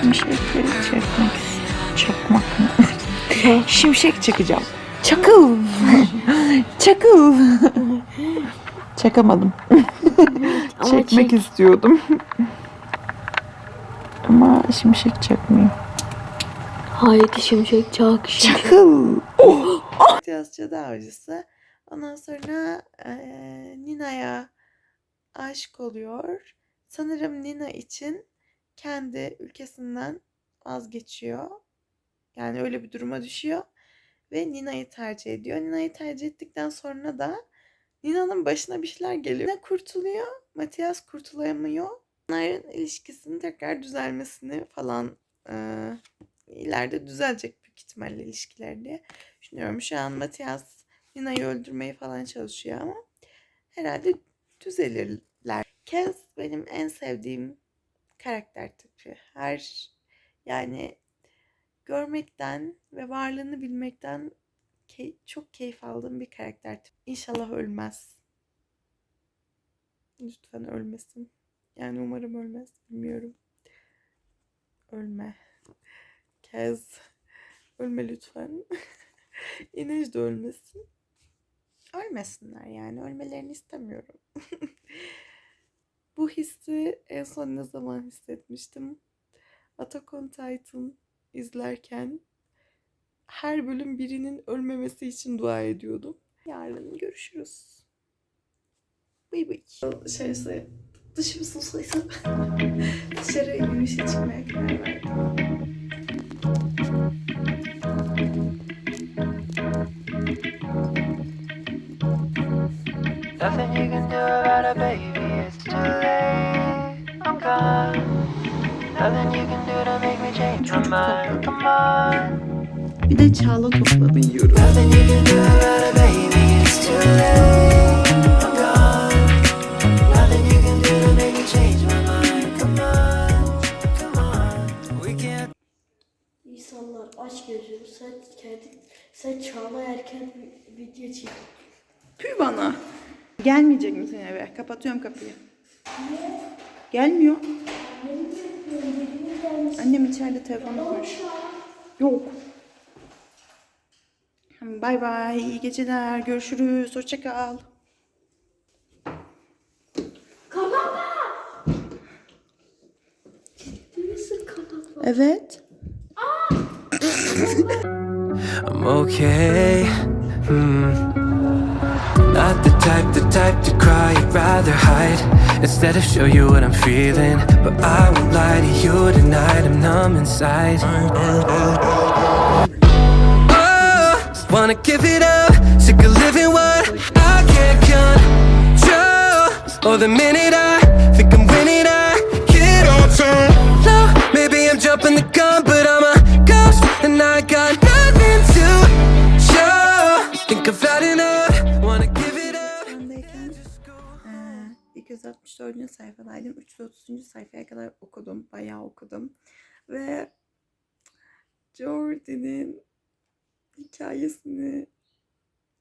Şimşekleri çakmak mı? Şimşek çakacağım. Çakıl. Çakıl. Çakamadım. Çekmek istiyordum. Ama şimşek çakmıyor. Haydi şimşek çak. Çakıl. Matias Cadı Avcısı. Ondan sonra Nina'ya aşık oluyor. Sanırım Nina için kendi ülkesinden vazgeçiyor. Yani öyle bir duruma düşüyor. Ve Nina'yı tercih ediyor. Nina'yı tercih ettikten sonra da Nina'nın başına bir şeyler geliyor. Nina kurtuluyor. Matias kurtulamıyor. Onların ilişkisinin tekrar düzelmesini falan ileride düzelecek büyük ihtimalle ilişkiler diye düşünüyorum. Şu an Matias Nina'yı öldürmeyi falan çalışıyor ama herhalde düzelirler. Kez benim en sevdiğim karakter tipi. Yani görmekten ve varlığını bilmekten çok keyif aldığım bir karakter tipi. İnşallah ölmez. Lütfen ölmesin. Yani umarım ölmez. Bilmiyorum. Ölme. Kez. Ölme lütfen. İnej de ölmesin. Ölmesinler yani. Ölmelerini istemiyorum. Bu hissi en son ne zaman hissetmiştim? Attack on Titan izlerken her bölüm birinin ölmemesi için dua ediyordum. Yarın görüşürüz. Bıy bıy. Dışımı sayısam dışarı yürüyüşe çıkmaya karar verdim. Nothing you can do about it, baby, it's too late. I'm gone. Nothing you can do to make me change my mind. Come on. Bir de Çağla topladı yiyorum. Nothing you can do about it, baby, it's too late. I'm gone. Nothing you can do to make me change my mind. Come on, come on. We can't. İnsanlar aç geziyor. Sen Çağla erken video çek. Tüy bana. Gelmeyecek misin eve? Kapatıyorum kapıyı. Niye? Gelmiyor. Benim Annem içeride telefonla konuşuyor. Yok. Bay bay. İyi geceler. Görüşürüz. Hoşça kal. Kapatma! Nasıl kapatma? Evet. I'm okay. Not the type to cry, I'd rather hide instead of show you what I'm feeling. But I won't lie to you tonight, I'm numb inside. Oh, wanna give it up, sick of living what I can't control. Oh, the minute I think I'm winning, I get all turn low. Maybe I'm jumping the gun, but I'm a ghost and I got nothing to show. Think I've had enough, wanna give it up. Andayken 264. sayfadaydım. 330. sayfaya kadar okudum. Bayağı okudum. Ve Jordan'in hikayesini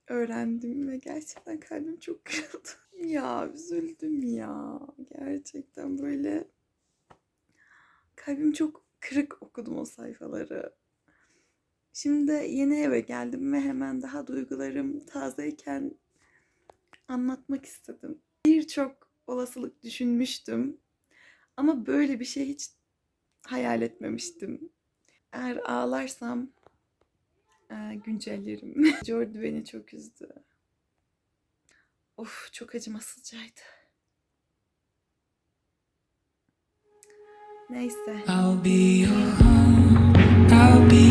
öğrendim ve gerçekten kalbim çok kırıldı. Ya üzüldüm ya. Gerçekten böyle kalbim çok kırık okudum o sayfaları. Şimdi yeni eve geldim ve hemen daha duygularım tazeyken anlatmak istedim. Birçok olasılık düşünmüştüm ama böyle bir şey hiç hayal etmemiştim. Eğer ağlarsam güncellerim. Jordi beni çok üzdü. Of, çok acımasızcaydı. Neyse. I'll be your home, I'll be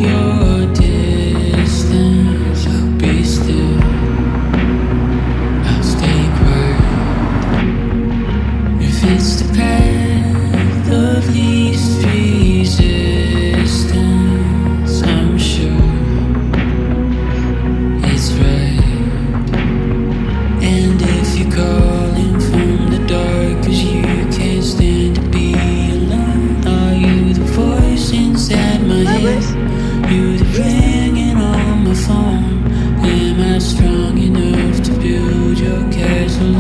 your distance, I'll be still, I'll stay quiet. If it's the path of least resistance, I'm sure it's right. And if you're calling from the dark 'cause you can't stand to be alone, are you the voice inside my head? You the ringing on my phone. Am I strong enough to build your castle?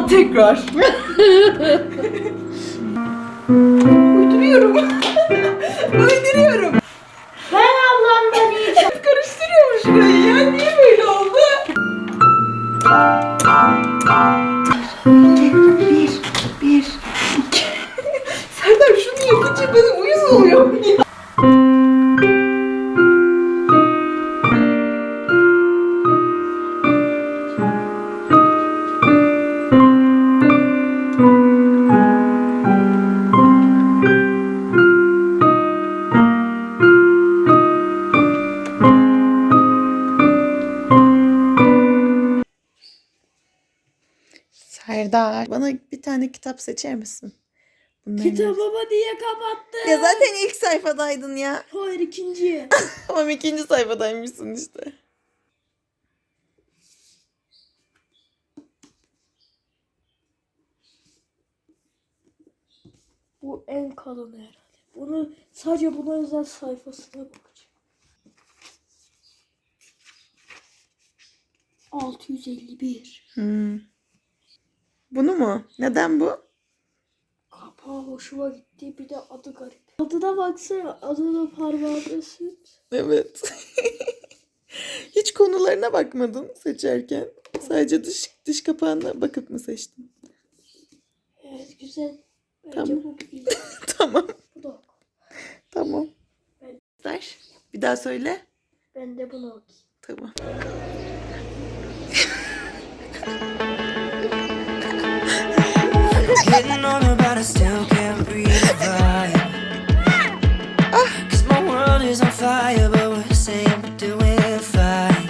Al tekrar. Uyduruyorum. Uyduruyorum. Ben ablamdan iyi Karıştırıyorum şurayı ya. Niye böyle oldu? Bir, iki. Serdar şunu yapınca bana uyuz oluyor. Serdar, bana bir tane kitap seçer misin? Bunların hepsi- Kitabımı niye kapattın? Ya zaten ilk sayfadaydın ya. Hayır, ikinci. Ama ikinci sayfadaymışsın işte. Bu en kalın herhalde. Bunu sadece buna özel sayfasına bakacağım. 651. Bunu mu? Neden bu? Kapağı hoşuma gitti. Bir de adı garip. Adına baksana. Adına parmağını süt. Evet. Hiç konularına bakmadın seçerken. Sadece dış kapağına bakıp mı seçtin? Evet, güzel. Bence Tamam. bu iyi. Tamam. Bu da. Tamam. Ver. Bir daha söyle. Ben de bunu okuyayım. Tamam. Getting older, but I still can't breathe the vibe. 'Cause my world is on fire, but we're saying we're doing fine.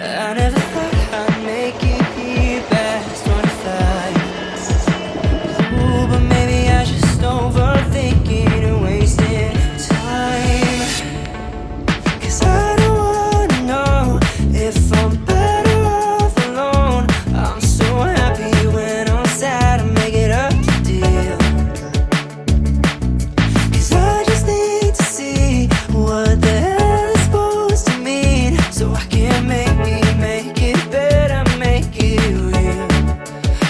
I never thought I'd make it here past 25. Ooh, but maybe I just overthinking and wasting time. 'Cause I don't wanna know if I'm better off alone. I'm so happy when I'm sad, I make it up to deal. 'Cause I just need to see what the hell is supposed to mean, so I can make it better, make it real.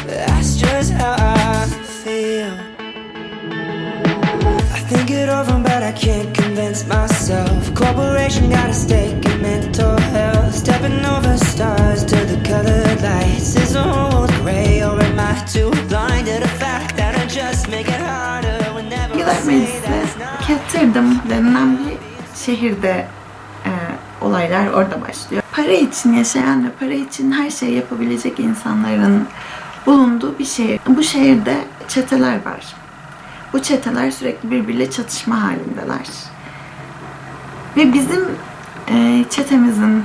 That's just how I feel. I think it over, but I can't convince myself. Corporation got a stake in mental health. Stepping over stars to the colored lights. Is the whole world gray, or am I too blind to the fact that I just make it harder whenever I Yıllar say Meclisi, that's not Ketterdam denilen bir şehirde olaylar orada başlıyor. Para için yaşayan ve para için her şeyi yapabilecek insanların bulunduğu bir şehir. Bu şehirde çeteler var. Bu çeteler sürekli birbiriyle çatışma halindeler. Ve bizim çetemizin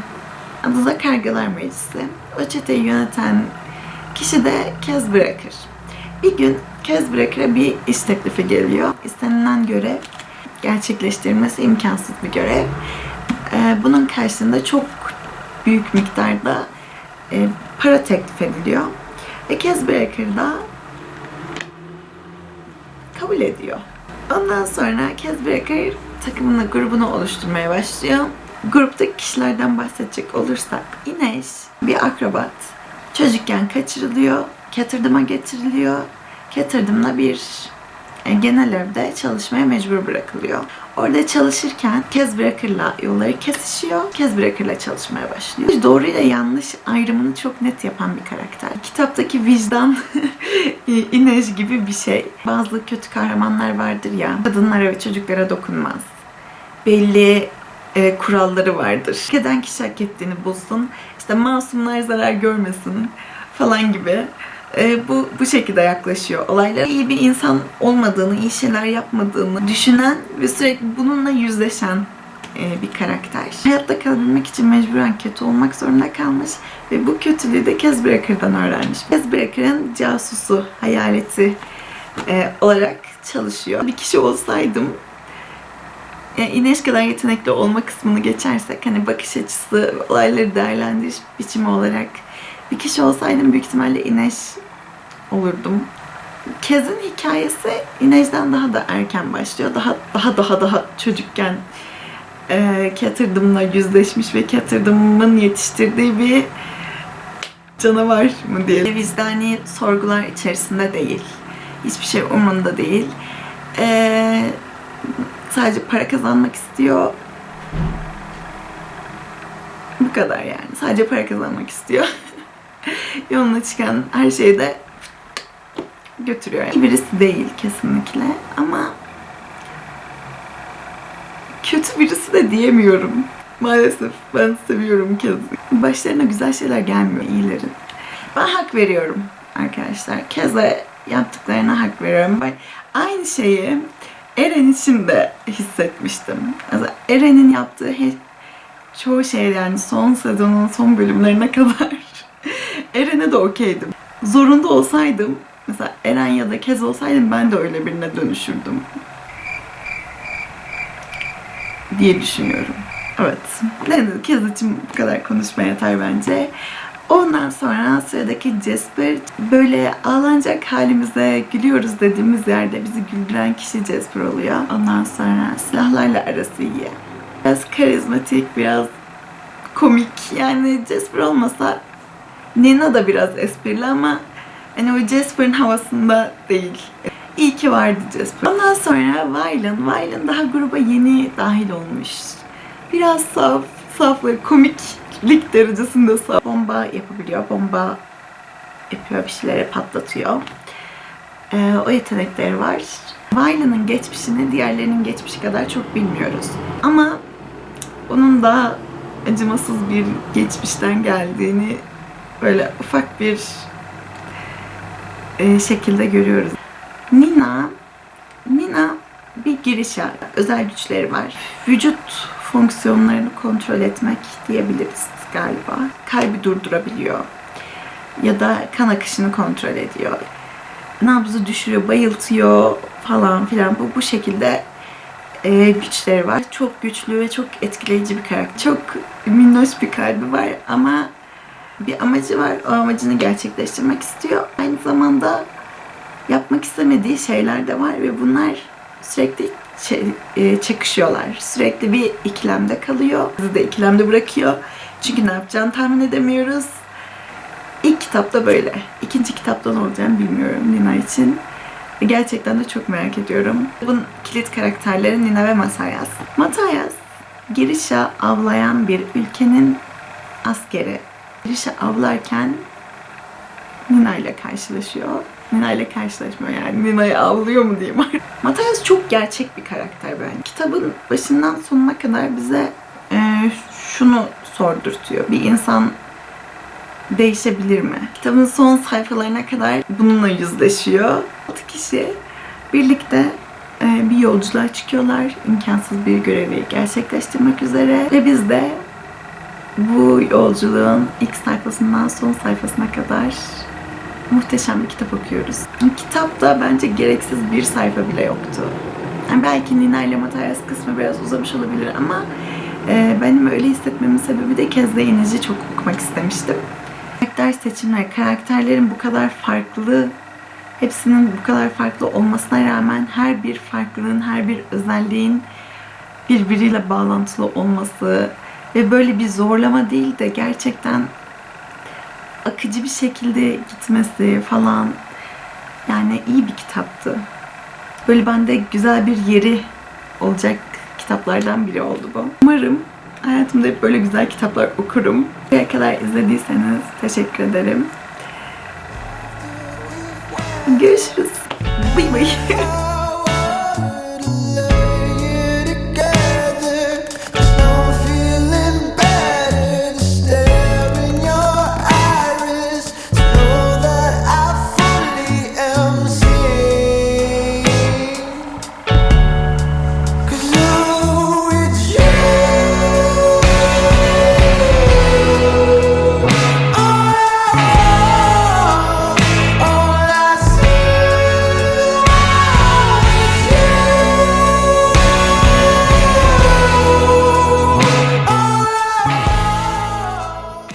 adı da Kargalar Meclisi. O çeteyi yöneten kişi de Kez Bırakır. Bir gün Kez Bırakır'a bir iş teklifi geliyor. İstenilen görev, gerçekleştirilmesi imkansız bir görev. Bunun karşılığında çok büyük miktarda para teklif ediliyor. Ve Kez Bırakır da kabul ediyor. Ondan sonra Kez Bırakır takımını, grubunu oluşturmaya başlıyor. Gruptaki kişilerden bahsedecek olursak İneş bir akrobat. Çocukken kaçırılıyor, Ketterdam'a getiriliyor. Ketterdam'da bir genel evde çalışmaya mecbur bırakılıyor. Orada çalışırken Kez Bırakır'la yolları kesişiyor. Kez Bırakır'la çalışmaya başlıyor. Doğru ile yanlış ayrımını çok net yapan bir karakter. Kitaptaki vicdan İneş gibi bir şey. Bazı kötü kahramanlar vardır ya, kadınlara ve çocuklara dokunmaz. Belli kuralları vardır. Hak eden kişi hak ettiğini bulsun. İşte masumlar zarar görmesin falan gibi. Bu şekilde yaklaşıyor olaylara. İyi bir insan olmadığını, iyi şeyler yapmadığını düşünen ve sürekli bununla yüzleşen bir karakter. Hayatta kalabilmek için mecburen kötü olmak zorunda kalmış ve bu kötülüğü de Kez Bırakır'dan öğrenmiş. Kez Bırakır'ın casusu, hayaleti olarak çalışıyor. Bir kişi olsaydım, İneş kadar yetenekli olma kısmını geçersek, hani bakış açısı, olayları değerlendiriş biçimi olarak bir kişi olsaydım büyük ihtimalle İneş olurdum. Kez'in hikayesi İneş'ten daha da erken başlıyor. Daha çocukken Ketterdam'la yüzleşmiş ve Ketterdam'ın yetiştirdiği bir canavar mı diye. Vicdani sorgular içerisinde değil. Hiçbir şey umurunda değil. Sadece para kazanmak istiyor. Bu kadar yani. Sadece para kazanmak istiyor. Yoluna çıkan her şeyi de götürüyor. Yani. Birisi değil kesinlikle ama kötü birisi de diyemiyorum. Maalesef ben seviyorum Kez'i. Başlarına güzel şeyler gelmiyor iyilerin. Ben hak veriyorum arkadaşlar. Kez'e yaptıklarına hak veriyorum. Ben aynı şeyi Eren için de hissetmiştim. Mesela Eren'in yaptığı çoğu şey yani son sezonun son bölümlerine kadar Eren'e de okeydim. Zorunda olsaydım, mesela Eren ya da Kez olsaydım ben de öyle birine dönüşürdüm diye düşünüyorum. Evet. Neyse Kez için bu kadar konuşmaya yeter bence. Ondan sonra sıradaki Jasper. Böyle ağlanacak halimize gülüyoruz dediğimiz yerde bizi güldüren kişi Jasper oluyor. Ondan sonra silahlarla arası iyi. Biraz karizmatik, biraz komik. Yani Jasper olmasa Nina da biraz esprili ama hani o Jasper'ın havasında değil. İyi ki vardı Jasper. Ondan sonra Violet daha gruba yeni dahil olmuş. Biraz saf ve komiklik derecesinde saf. Bomba yapabiliyor. Bomba yapıyor, bir şeyleri patlatıyor. O yetenekleri var. Violet'ın geçmişini diğerlerinin geçmişi kadar çok bilmiyoruz. Ama onun da acımasız bir geçmişten geldiğini böyle ufak bir şekilde görüyoruz. Nina bir girişer. Özel güçleri var. Vücut fonksiyonlarını kontrol etmek diyebiliriz galiba. Kalbi durdurabiliyor. Ya da kan akışını kontrol ediyor. Nabzı düşürüyor, bayıltıyor falan filan. Bu şekilde güçleri var. Çok güçlü ve çok etkileyici bir karakter. Çok minnoş bir kalbi var ama bir amacı var. O amacını gerçekleştirmek istiyor. Aynı zamanda yapmak istemediği şeyler de var ve bunlar sürekli çakışıyorlar. Sürekli bir ikilemde kalıyor. Bizi de ikilemde bırakıyor. Çünkü ne yapacağını tahmin edemiyoruz. İlk kitapta böyle. İkinci kitapta ne olacağını bilmiyorum Nina için. Gerçekten de çok merak ediyorum. Bunun kilit karakterleri Nina ve Matthias. Matthias, Girişa avlayan bir ülkenin askeri. Girişa avlarken Nina ile karşılaşıyor. Nina ile karşılaşmıyor yani. Nina'yı avlıyor mu diyeyim. Matthias çok gerçek bir karakter bence. Kitabın başından sonuna kadar bize şunu sordurtuyor. Bir insan değişebilir mi? Kitabın son sayfalarına kadar bununla yüzleşiyor. 6 kişi birlikte bir yolculuğa çıkıyorlar. İmkansız bir görevi gerçekleştirmek üzere. Ve biz de bu yolculuğun ilk sayfasından son sayfasına kadar muhteşem bir kitap okuyoruz. Kitapta bence gereksiz bir sayfa bile yoktu. Yani belki Nina ile Matthias kısmı biraz uzamış olabilir ama benim öyle hissetmemin sebebi de Kez'le Yenici'yi çok okumak istemiştim. Karakter seçimleri, karakterlerin bu kadar farklı, hepsinin bu kadar farklı olmasına rağmen her bir farklılığın, her bir özelliğin birbiriyle bağlantılı olması ve böyle bir zorlama değil de gerçekten akıcı bir şekilde gitmesi falan, yani iyi bir kitaptı. Böyle bende güzel bir yeri olacak kitaplardan biri oldu bu. Umarım hayatımda hep böyle güzel kitaplar okurum. Buraya kadar izlediyseniz teşekkür ederim. Görüşürüz. Bay bay.